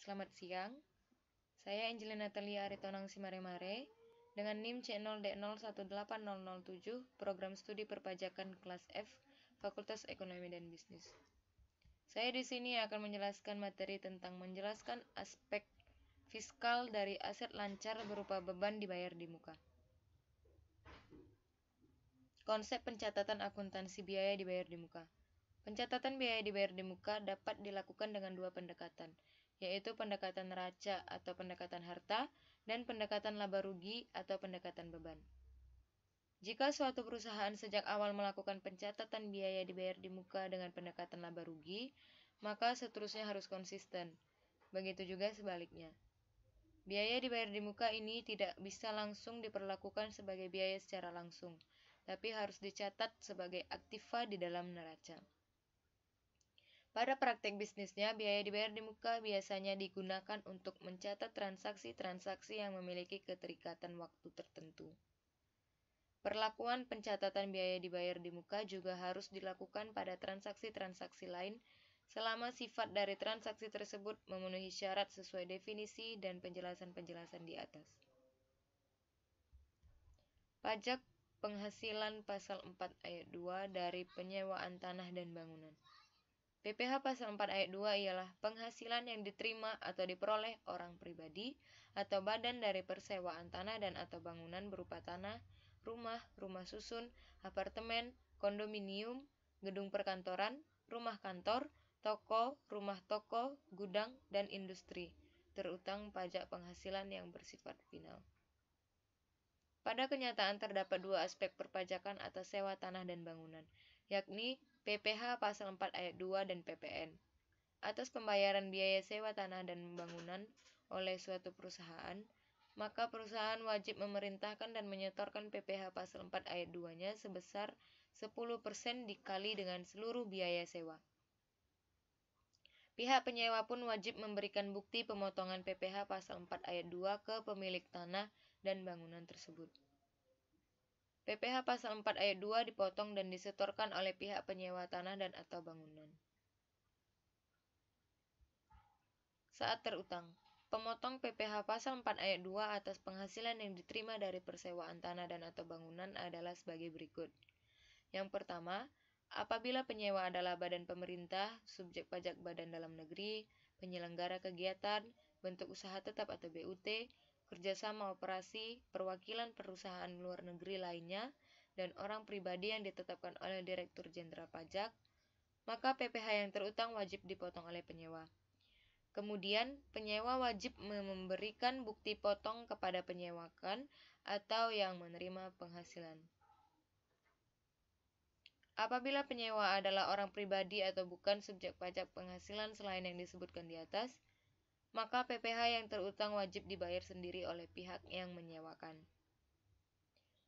Selamat siang, saya Angelina Natalia Aritonang Simaremare dengan NIM C0D018007, Program Studi Perpajakan Kelas F, Fakultas Ekonomi dan Bisnis. Saya di sini akan menjelaskan materi tentang menjelaskan aspek fiskal dari aset lancar berupa beban dibayar di muka. Konsep pencatatan akuntansi biaya dibayar di muka. Pencatatan biaya dibayar di muka dapat dilakukan dengan dua pendekatan, yaitu pendekatan neraca atau pendekatan harta dan pendekatan laba rugi atau pendekatan beban. Jika suatu perusahaan sejak awal melakukan pencatatan biaya dibayar di muka dengan pendekatan laba rugi, maka seterusnya harus konsisten. Begitu juga sebaliknya. Biaya dibayar di muka ini tidak bisa langsung diperlakukan sebagai biaya secara langsung, tapi harus dicatat sebagai aktiva di dalam neraca. Pada praktek bisnisnya, biaya dibayar di muka biasanya digunakan untuk mencatat transaksi-transaksi yang memiliki keterikatan waktu tertentu. Perlakuan pencatatan biaya dibayar di muka juga harus dilakukan pada transaksi-transaksi lain selama sifat dari transaksi tersebut memenuhi syarat sesuai definisi dan penjelasan-penjelasan di atas. Pajak penghasilan pasal 4 ayat 2 dari penyewaan tanah dan bangunan. PPh pasal 4 ayat 2 ialah penghasilan yang diterima atau diperoleh orang pribadi atau badan dari persewaan tanah dan atau bangunan berupa tanah, rumah, rumah susun, apartemen, kondominium, gedung perkantoran, rumah kantor, toko, rumah toko, gudang, dan industri, terutang pajak penghasilan yang bersifat final. Pada kenyataan terdapat dua aspek perpajakan atas sewa tanah dan bangunan, yakni PPh pasal 4 ayat 2 dan PPN. Atas pembayaran biaya sewa tanah dan bangunan oleh suatu perusahaan, maka perusahaan wajib memerintahkan dan menyetorkan PPh pasal 4 ayat 2-nya sebesar 10% dikali dengan seluruh biaya sewa. Pihak penyewa pun wajib memberikan bukti pemotongan PPh pasal 4 ayat 2 ke pemilik tanah dan bangunan tersebut. PPh pasal 4 ayat 2 dipotong dan disetorkan oleh pihak penyewa tanah dan atau bangunan. Saat terutang, pemotong PPh pasal 4 ayat 2 atas penghasilan yang diterima dari persewaan tanah dan atau bangunan adalah sebagai berikut. Yang pertama, apabila penyewa adalah badan pemerintah, subjek pajak badan dalam negeri, penyelenggara kegiatan, bentuk usaha tetap atau BUT, kerjasama operasi, perwakilan perusahaan luar negeri lainnya, dan orang pribadi yang ditetapkan oleh Direktur Jenderal Pajak, maka PPh yang terutang wajib dipotong oleh penyewa. Kemudian, penyewa wajib memberikan bukti potong kepada penyewakan atau yang menerima penghasilan. Apabila penyewa adalah orang pribadi atau bukan subjek pajak penghasilan selain yang disebutkan di atas, maka PPh yang terutang wajib dibayar sendiri oleh pihak yang menyewakan.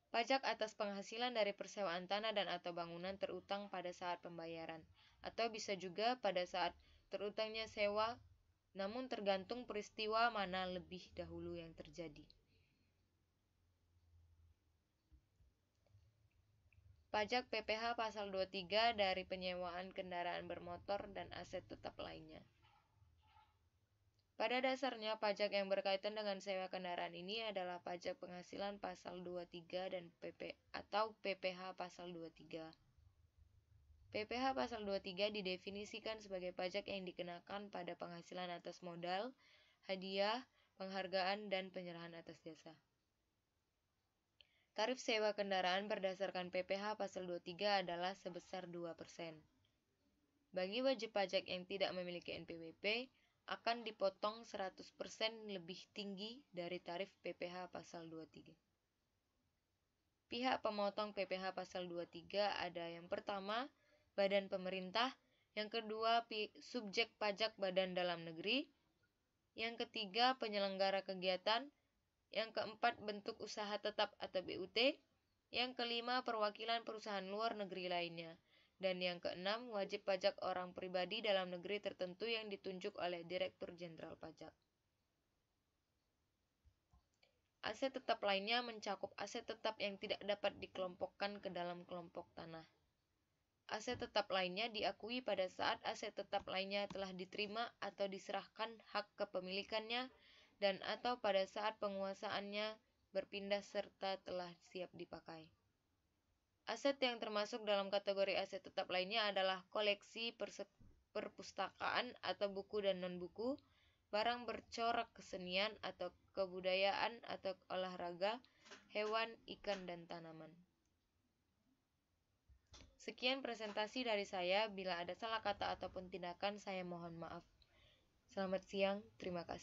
Pajak atas penghasilan dari persewaan tanah dan atau bangunan terutang pada saat pembayaran, atau bisa juga pada saat terutangnya sewa, namun tergantung peristiwa mana lebih dahulu yang terjadi. Pajak PPh pasal 23 dari penyewaan kendaraan bermotor dan aset tetap lainnya. Pada dasarnya, pajak yang berkaitan dengan sewa kendaraan ini adalah pajak penghasilan pasal 23 dan PPh pasal 23. PPh pasal 23 didefinisikan sebagai pajak yang dikenakan pada penghasilan atas modal, hadiah, penghargaan, dan penyerahan atas jasa. Tarif sewa kendaraan berdasarkan PPh pasal 23 adalah sebesar 2%. Bagi wajib pajak yang tidak memiliki NPWP, akan dipotong 100% lebih tinggi dari tarif PPh pasal 23. Pihak pemotong PPh pasal 23 ada yang pertama, badan pemerintah, yang kedua, subjek pajak badan dalam negeri, yang ketiga, penyelenggara kegiatan, yang keempat, bentuk usaha tetap atau BUT, yang kelima, perwakilan perusahaan luar negeri lainnya, dan yang keenam, wajib pajak orang pribadi dalam negeri tertentu yang ditunjuk oleh Direktur Jenderal Pajak. Aset tetap lainnya mencakup aset tetap yang tidak dapat dikelompokkan ke dalam kelompok tanah. aset tetap lainnya diakui pada saat aset tetap lainnya telah diterima atau diserahkan hak kepemilikannya dan atau pada saat penguasaannya berpindah serta telah siap dipakai. Aset yang termasuk dalam kategori aset tetap lainnya adalah koleksi perpustakaan atau buku dan non-buku, barang bercorak kesenian atau kebudayaan atau olahraga, hewan, ikan, dan tanaman. Sekian presentasi dari saya. Bila ada salah kata ataupun tindakan, saya mohon maaf. Selamat siang, terima kasih.